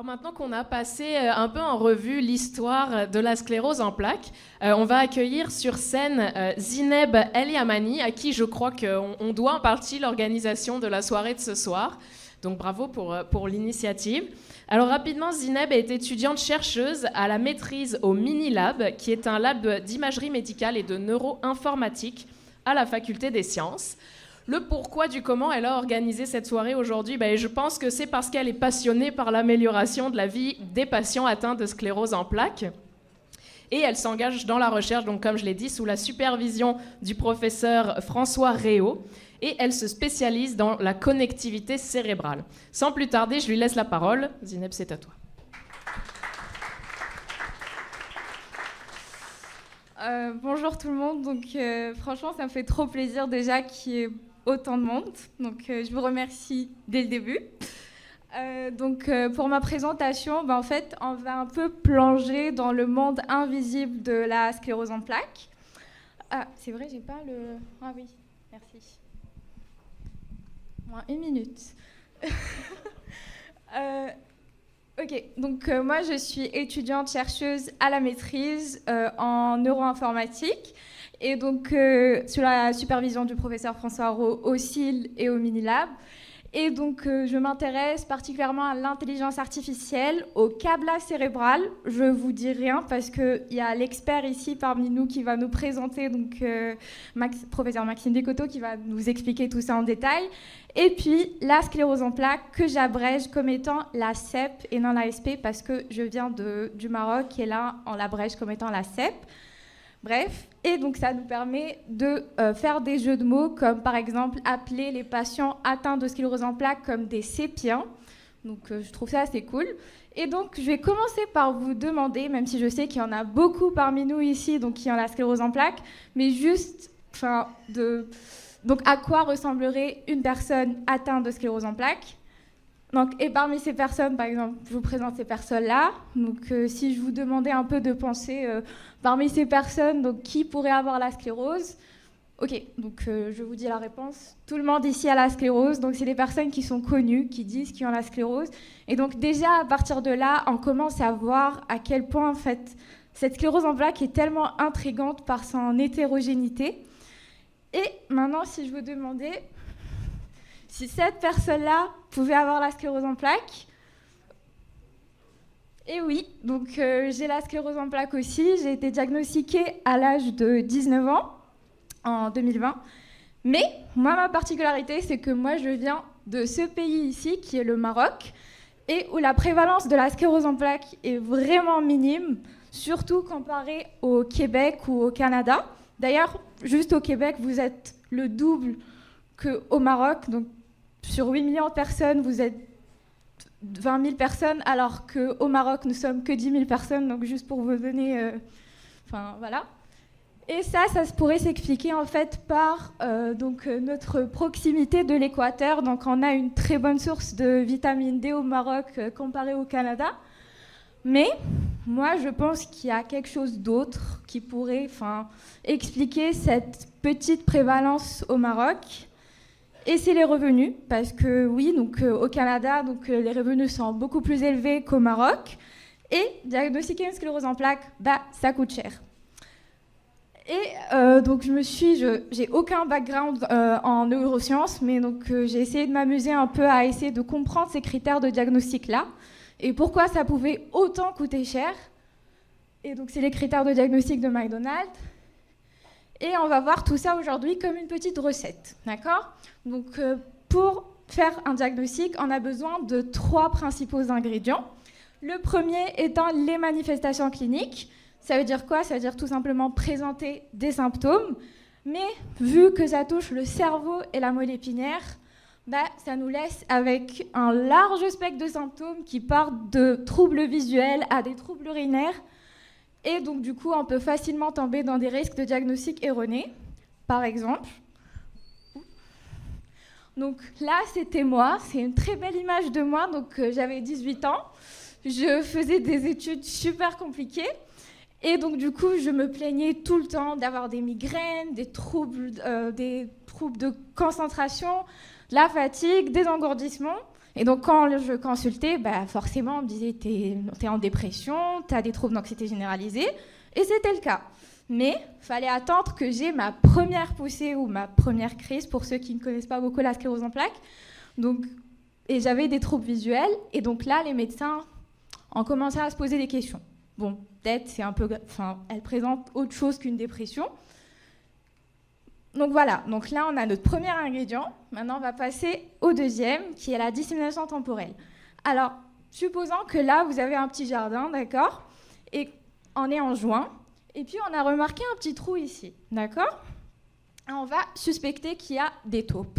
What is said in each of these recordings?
Alors maintenant qu'on a passé un peu en revue l'histoire de la sclérose en plaques, on va accueillir sur scène Zineb El Yamani, à qui je crois qu'on doit en partie l'organisation de la soirée de ce soir. Donc bravo pour l'initiative. Alors rapidement, Zineb est étudiante chercheuse à la maîtrise au Minilab, qui est un lab d'imagerie médicale et de neuroinformatique à la faculté des sciences. Le pourquoi du comment elle a organisé cette soirée aujourd'hui, je pense que c'est parce qu'elle est passionnée par l'amélioration de la vie des patients atteints de sclérose en plaques. Et elle s'engage dans la recherche, donc comme je l'ai dit, sous la supervision du professeur François Réau. Et elle se spécialise dans la connectivité cérébrale. Sans plus tarder, je lui laisse la parole. Zineb, c'est à toi. Bonjour tout le monde. Donc, franchement, ça me fait trop plaisir déjà qu'il y ait autant de monde. Donc, je vous remercie dès le début. Pour ma présentation, en fait, on va un peu plonger dans le monde invisible de la sclérose en plaques. Ah, c'est vrai, j'ai pas le... Ah oui, merci. Moins 1 minute. Ok, donc moi je suis étudiante chercheuse à la maîtrise en neuroinformatique et donc sous la supervision du professeur François Réau au CIL et au Minilab. Et donc je m'intéresse particulièrement à l'intelligence artificielle, au câblage cérébral. Je vous dis rien parce qu'il y a l'expert ici parmi nous qui va nous présenter, donc professeur Maxime Descoteaux qui va nous expliquer tout ça en détail. Et puis la sclérose en plaques que j'abrège comme étant la CEP et non la SP parce que je viens du Maroc et là on l'abrège comme étant la CEP. Bref, et donc ça nous permet de faire des jeux de mots comme par exemple appeler les patients atteints de sclérose en plaques comme des sépiens. Donc je trouve ça assez cool. Et donc je vais commencer par vous demander, même si je sais qu'il y en a beaucoup parmi nous ici donc qui ont la sclérose en plaques, mais juste donc, à quoi ressemblerait une personne atteinte de sclérose en plaques ? Donc, et parmi ces personnes, par exemple, je vous présente ces personnes-là. Donc, si je vous demandais un peu de penser parmi ces personnes, donc, qui pourrait avoir la sclérose ? Ok, donc je vous dis la réponse. Tout le monde ici a la sclérose. Donc, c'est des personnes qui sont connues, qui disent qu'ils ont la sclérose. Et donc, déjà, à partir de là, on commence à voir à quel point, en fait, cette sclérose en plaques est tellement intrigante par son hétérogénéité. Et maintenant, si je vous demandais si cette personne-là pouvait avoir la sclérose en plaques, et oui, donc j'ai la sclérose en plaques aussi. J'ai été diagnostiquée à l'âge de 19 ans, en 2020. Mais moi, ma particularité, c'est que moi, je viens de ce pays ici, qui est le Maroc, et où la prévalence de la sclérose en plaques est vraiment minime, surtout comparée au Québec ou au Canada. D'ailleurs, juste au Québec, vous êtes le double qu'au Maroc. Donc, sur 8 millions de personnes, vous êtes 20 000 personnes, alors qu'au Maroc, nous sommes que 10 000 personnes. Donc, juste pour vous donner... voilà. Et ça pourrait s'expliquer, en fait, par notre proximité de l'équateur. Donc, on a une très bonne source de vitamine D au Maroc comparée au Canada. Mais moi, je pense qu'il y a quelque chose d'autre qui pourrait expliquer cette petite prévalence au Maroc. Et c'est les revenus, parce que oui, donc, au Canada, donc, les revenus sont beaucoup plus élevés qu'au Maroc. Et diagnostiquer une sclérose en plaques, ça coûte cher. Et donc j'ai aucun background en neurosciences, mais donc j'ai essayé de m'amuser un peu à essayer de comprendre ces critères de diagnostic-là. Et pourquoi ça pouvait autant coûter cher. Et donc, c'est les critères de diagnostic de McDonald's. Et on va voir tout ça aujourd'hui comme une petite recette, d'accord ? Donc, pour faire un diagnostic, on a besoin de 3 principaux ingrédients. Le premier étant les manifestations cliniques. Ça veut dire quoi ? Ça veut dire tout simplement présenter des symptômes. Mais vu que ça touche le cerveau et la moelle épinière, ça nous laisse avec un large spectre de symptômes qui partent de troubles visuels à des troubles urinaires. Et donc, du coup, on peut facilement tomber dans des risques de diagnostic erronés. Par exemple, donc là, c'était moi. C'est une très belle image de moi. Donc, j'avais 18 ans. Je faisais des études super compliquées. Et donc, du coup, je me plaignais tout le temps d'avoir des migraines, des troubles de concentration, la fatigue, des engourdissements. Et donc, quand je consultais, forcément, on me disait t'es en dépression, t'as des troubles d'anxiété généralisée. Et c'était le cas. Mais il fallait attendre que j'ai ma première poussée ou ma première crise, pour ceux qui ne connaissent pas beaucoup la sclérose en plaques. Donc, et j'avais des troubles visuels. Et donc là, les médecins ont commencé à se poser des questions. Bon, peut-être elle présente autre chose qu'une dépression. Donc voilà, donc là on a notre premier ingrédient. Maintenant on va passer au deuxième, qui est la dissémination temporelle. Alors, supposons que là vous avez un petit jardin, d'accord, et on est en juin, et puis on a remarqué un petit trou ici, d'accord. Et on va suspecter qu'il y a des taupes.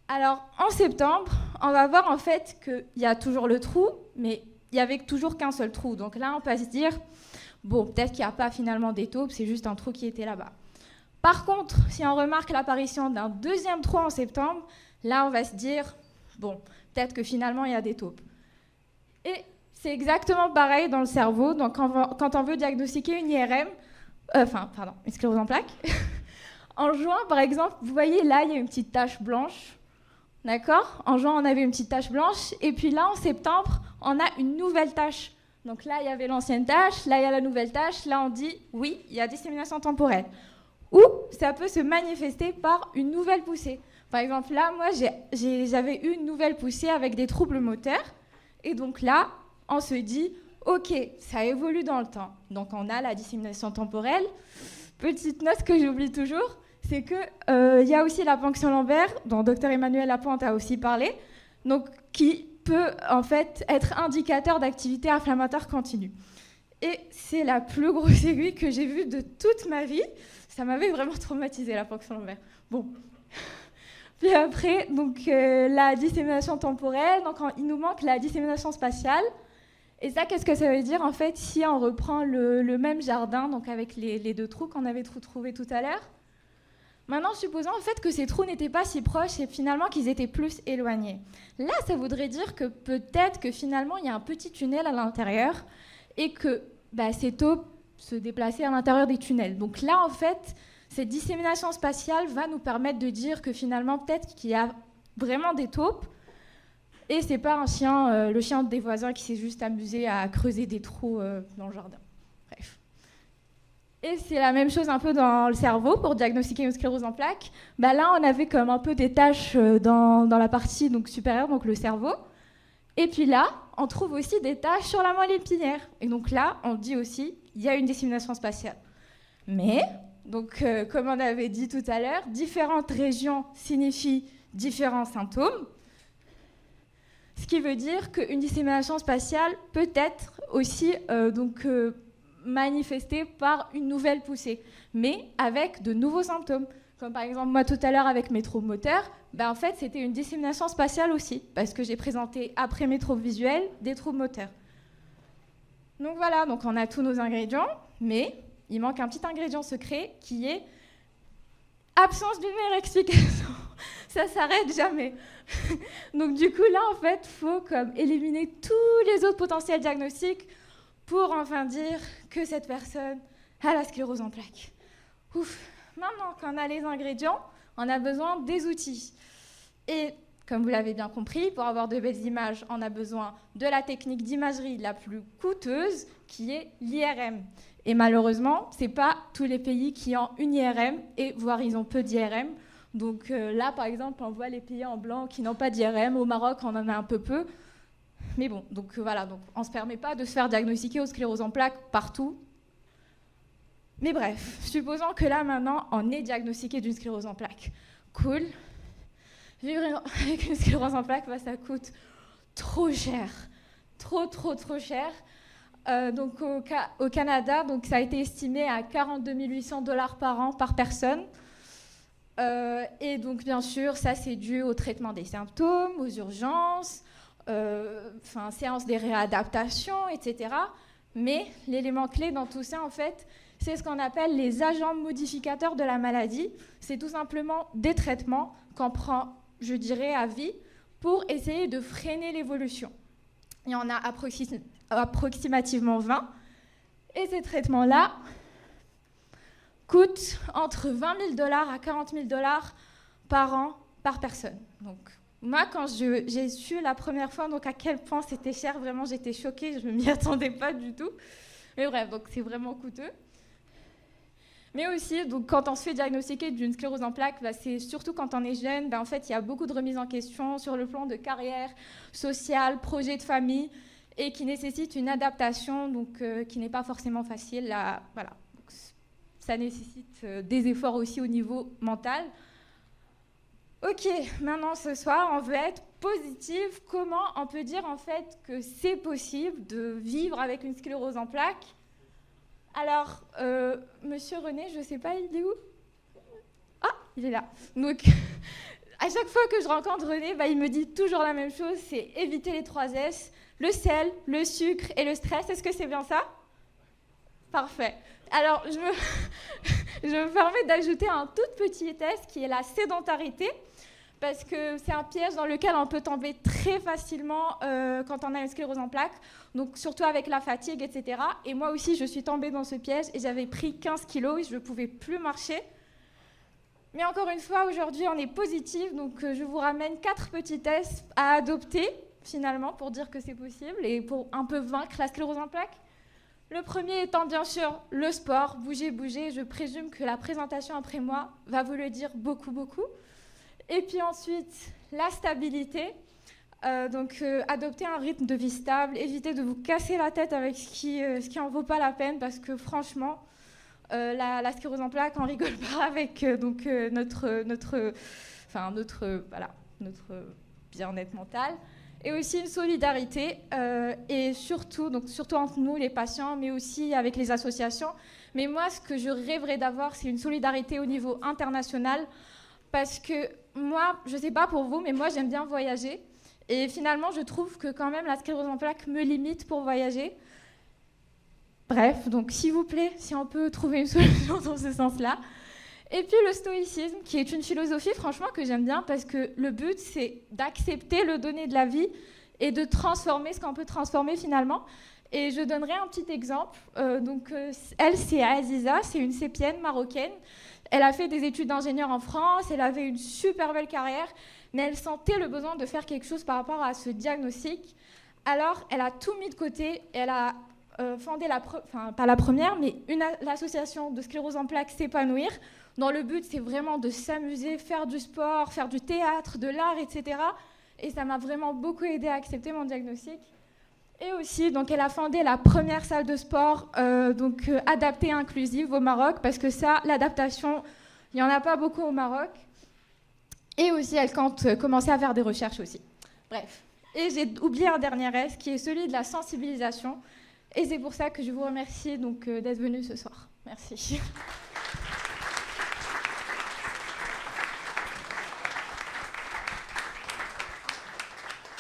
Alors en septembre, on va voir en fait qu'il y a toujours le trou, mais il n'y avait toujours qu'un seul trou. Donc là on peut se dire, bon, peut-être qu'il n'y a pas finalement des taupes, c'est juste un trou qui était là-bas. Par contre, si on remarque l'apparition d'un deuxième trou en septembre, là, on va se dire, bon, peut-être que finalement, il y a des taupes. Et c'est exactement pareil dans le cerveau. Donc, quand on veut diagnostiquer une IRM, une sclérose en plaques, en juin, par exemple, vous voyez, là, il y a une petite tache blanche. D'accord ? En juin, on avait une petite tache blanche. Et puis là, en septembre, on a une nouvelle tache. Donc là, il y avait l'ancienne tache. Là, il y a la nouvelle tache. Là, on dit, oui, il y a dissémination temporelle. Ou ça peut se manifester par une nouvelle poussée. Par exemple, là, moi, j'avais eu une nouvelle poussée avec des troubles moteurs. Et donc là, on se dit, OK, ça évolue dans le temps. Donc, on a la dissémination temporelle. Petite note que j'oublie toujours, c'est qu'il y a aussi la ponction lombaire, dont Dr Emmanuel Lapointe a aussi parlé, donc, qui peut en fait être indicateur d'activité inflammatoire continue. Et c'est la plus grosse aiguille que j'ai vue de toute ma vie. Ça m'avait vraiment traumatisée, la ponction lombaire. Bon. Puis après, donc, la dissémination temporelle, donc il nous manque la dissémination spatiale. Et ça, qu'est-ce que ça veut dire, en fait, si on reprend le même jardin, donc avec les deux trous qu'on avait trouvés tout à l'heure. Maintenant, supposons en fait que ces trous n'étaient pas si proches et finalement qu'ils étaient plus éloignés. Là, ça voudrait dire que peut-être que finalement, il y a un petit tunnel à l'intérieur et que ces taupes se déplaçaient à l'intérieur des tunnels. Donc là, en fait, cette dissémination spatiale va nous permettre de dire que finalement, peut-être qu'il y a vraiment des taupes et c'est pas le chien des voisins qui s'est juste amusé à creuser des trous dans le jardin. Bref. Et c'est la même chose un peu dans le cerveau pour diagnostiquer une sclérose en plaques. Là, on avait comme un peu des taches dans la partie supérieure, donc le cerveau. Et puis là, on trouve aussi des taches sur la moelle épinière. Et donc là, on dit aussi il y a une dissémination spatiale. Mais, donc, comme on avait dit tout à l'heure, différentes régions signifient différents symptômes. Ce qui veut dire qu'une dissémination spatiale peut être aussi manifestée par une nouvelle poussée, mais avec de nouveaux symptômes. Comme par exemple, moi tout à l'heure avec mes troubles moteurs, en fait c'était une dissémination spatiale aussi, parce que j'ai présenté après mes troubles visuels des troubles moteurs. Donc voilà, donc on a tous nos ingrédients, mais il manque un petit ingrédient secret qui est absence d'une meilleure explication. Ça s'arrête jamais. Donc du coup là en fait, il faut éliminer tous les autres potentiels diagnostics pour enfin dire que cette personne a la sclérose en plaques. Ouf. Maintenant qu'on a les ingrédients, on a besoin des outils. Et comme vous l'avez bien compris, pour avoir de belles images, on a besoin de la technique d'imagerie la plus coûteuse, qui est l'IRM. Et malheureusement, ce n'est pas tous les pays qui ont une IRM, et voire ils ont peu d'IRM. Donc là, par exemple, on voit les pays en blanc qui n'ont pas d'IRM. Au Maroc, on en a un peu. Mais bon, donc voilà, donc on ne se permet pas de se faire diagnostiquer aux scléroses en plaques partout. Mais bref, supposons que là, maintenant, on est diagnostiqué d'une sclérose en plaques. Cool. Vivre avec une sclérose en plaques, ça coûte trop cher. Trop cher. Donc au Canada, donc, ça a été estimé à 42 800 $ par an par personne. Et donc, bien sûr, ça, c'est dû au traitement des symptômes, aux urgences, séances des réadaptations, etc. Mais l'élément clé dans tout ça, en fait, c'est ce qu'on appelle les agents modificateurs de la maladie. C'est tout simplement des traitements qu'on prend, je dirais, à vie pour essayer de freiner l'évolution. Il y en a approximativement 20. Et ces traitements-là coûtent entre 20 000 $ à 40 000 $ par an par personne. Donc Moi, quand j'ai su la première fois donc à quel point c'était cher, vraiment j'étais choquée, je ne m'y attendais pas du tout. Mais bref, donc c'est vraiment coûteux. Mais aussi, donc, quand on se fait diagnostiquer d'une sclérose en plaques, bah, c'est surtout quand on est jeune, bah, en fait, il y a beaucoup de remises en question sur le plan de carrière, sociale, projet de famille, et qui nécessite une adaptation donc, qui n'est pas forcément facile. Voilà. Donc, ça nécessite des efforts aussi au niveau mental. Ok, maintenant ce soir, on veut être positif. Comment on peut dire en fait que c'est possible de vivre avec une sclérose en plaques? Alors, Monsieur René, je ne sais pas, il est où? Ah, il est là. Donc, à chaque fois que je rencontre René, bah, il me dit toujours la même chose, c'est éviter les 3 S, le sel, le sucre et le stress. Est-ce que c'est bien ça? Parfait. Alors, je me permets d'ajouter un tout petit test qui est la sédentarité, parce que c'est un piège dans lequel on peut tomber très facilement quand on a une sclérose en plaques, donc surtout avec la fatigue, etc. Et moi aussi, je suis tombée dans ce piège et j'avais pris 15 kilos et je ne pouvais plus marcher. Mais encore une fois, aujourd'hui, on est positif, donc je vous ramène 4 petits tests à adopter, finalement, pour dire que c'est possible et pour un peu vaincre la sclérose en plaques. Le premier étant bien sûr le sport, bouger, bouger. Je présume que la présentation après moi va vous le dire beaucoup, beaucoup. Et puis ensuite, la stabilité. Adopter un rythme de vie stable, éviter de vous casser la tête avec ce qui en vaut pas la peine, parce que franchement, la sclérose en plaques, on rigole pas avec notre bien-être mental. Et aussi une solidarité, et surtout entre nous, les patients, mais aussi avec les associations. Mais moi, ce que je rêverais d'avoir, c'est une solidarité au niveau international, parce que moi, je ne sais pas pour vous, mais moi, j'aime bien voyager. Et finalement, je trouve que quand même, la sclérose en plaques me limite pour voyager. Bref, donc s'il vous plaît, si on peut trouver une solution dans ce sens-là. Et puis le stoïcisme, qui est une philosophie franchement que j'aime bien, parce que le but, c'est d'accepter le donné de la vie et de transformer ce qu'on peut transformer finalement. Et je donnerai un petit exemple. Elle, c'est Aziza, c'est une sépienne marocaine. Elle a fait des études d'ingénieur en France, elle avait une super belle carrière, mais elle sentait le besoin de faire quelque chose par rapport à ce diagnostic. Alors, elle a tout mis de côté, elle a fondé, pas la première, mais l'association de sclérose en plaques S'épanouir, dont le but, c'est vraiment de s'amuser, faire du sport, faire du théâtre, de l'art, etc. Et ça m'a vraiment beaucoup aidé à accepter mon diagnostic. Et aussi, donc, elle a fondé la première salle de sport adaptée et inclusive au Maroc, parce que ça, l'adaptation, il n'y en a pas beaucoup au Maroc. Et aussi, elle compte commencer à faire des recherches aussi. Bref. Et j'ai oublié un dernier S, qui est celui de la sensibilisation. Et c'est pour ça que je vous remercie d'être venu ce soir. Merci.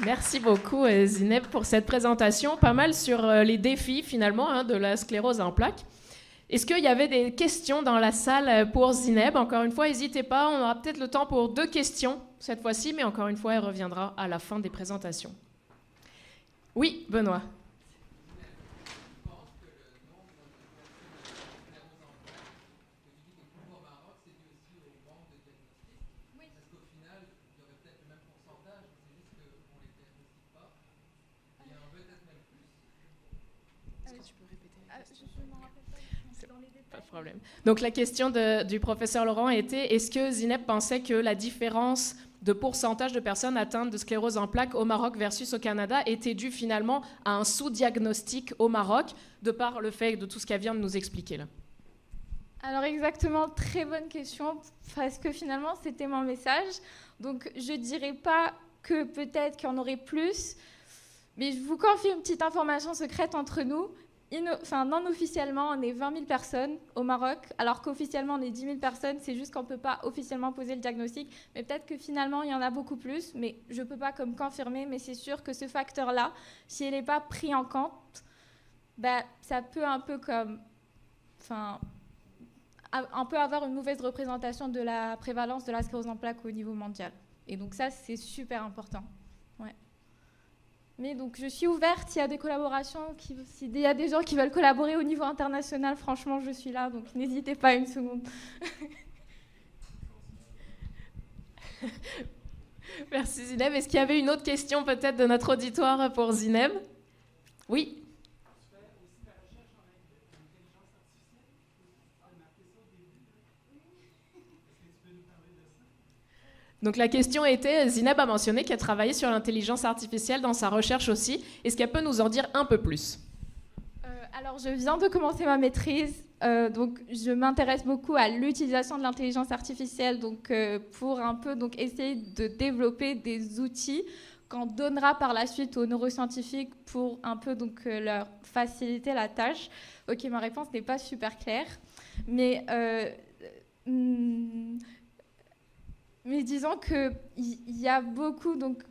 Merci beaucoup Zineb pour cette présentation, pas mal sur les défis finalement de la sclérose en plaques. Est-ce qu'il y avait des questions dans la salle pour Zineb? Encore une fois, n'hésitez pas, on aura peut-être le temps pour 2 questions cette fois-ci, mais encore une fois, elle reviendra à la fin des présentations. Oui, Benoît. Pas de problème. Donc la question du professeur Laurent était, est-ce que Zineb pensait que la différence de pourcentage de personnes atteintes de sclérose en plaques au Maroc versus au Canada était due finalement à un sous-diagnostic au Maroc, de par le fait de tout ce qu'elle vient de nous expliquer là? Alors exactement, très bonne question, parce que finalement c'était mon message. Donc je ne dirais pas que peut-être qu'il y en aurait plus, mais je vous confie une petite information secrète entre nous. Non officiellement, on est 20 000 personnes au Maroc, alors qu'officiellement on est 10 000 personnes. C'est juste qu'on ne peut pas officiellement poser le diagnostic, mais peut-être que finalement il y en a beaucoup plus, mais je ne peux pas confirmer, mais c'est sûr que ce facteur-là, si il n'est pas pris en compte, ça peut un peu on peut avoir une mauvaise représentation de la prévalence de la sclérose en plaques au niveau mondial. Et donc ça, c'est super important. Ouais. Mais donc, je suis ouverte, s'il y a des collaborations, s'il y a des gens qui veulent collaborer au niveau international, franchement, je suis là, donc n'hésitez pas une seconde. Merci Zineb. Est-ce qu'il y avait une autre question peut-être de notre auditoire pour Zineb? Oui. Donc la question était, Zineb a mentionné qu'elle travaillait sur l'intelligence artificielle dans sa recherche aussi. Est-ce qu'elle peut nous en dire un peu plus? Alors, je viens de commencer ma maîtrise, donc je m'intéresse beaucoup à l'utilisation de l'intelligence artificielle, donc pour un peu donc essayer de développer des outils qu'on donnera par la suite aux neuroscientifiques pour un peu donc leur faciliter la tâche. Ok, ma réponse n'est pas super claire, mais disons que il y a beaucoup, donc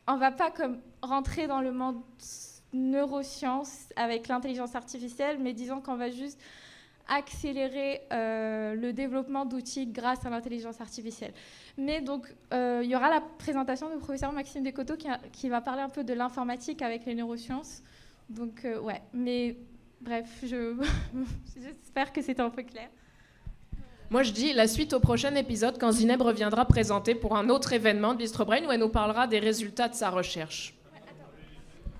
on va pas comme rentrer dans le monde neurosciences avec l'intelligence artificielle, mais disons qu'on va juste accélérer le développement d'outils grâce à l'intelligence artificielle. Mais donc, il y aura la présentation du professeur Maxime Descoteaux qui va parler un peu de l'informatique avec les neurosciences. Donc, ouais, mais bref, j'espère que c'était un peu clair. Moi, je dis la suite au prochain épisode quand Zineb reviendra présenter pour un autre événement de BistroBrain où elle nous parlera des résultats de sa recherche.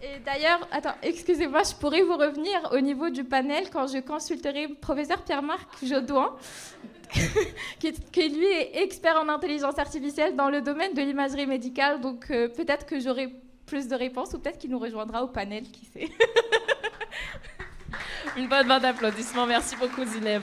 Et d'ailleurs, excusez-moi, je pourrais vous revenir au niveau du panel quand je consulterai le professeur Pierre-Marc Jodouin, qui lui est expert en intelligence artificielle dans le domaine de l'imagerie médicale. Donc peut-être que j'aurai plus de réponses ou peut-être qu'il nous rejoindra au panel, qui sait. Une bonne main d'applaudissements. Merci beaucoup, Zineb.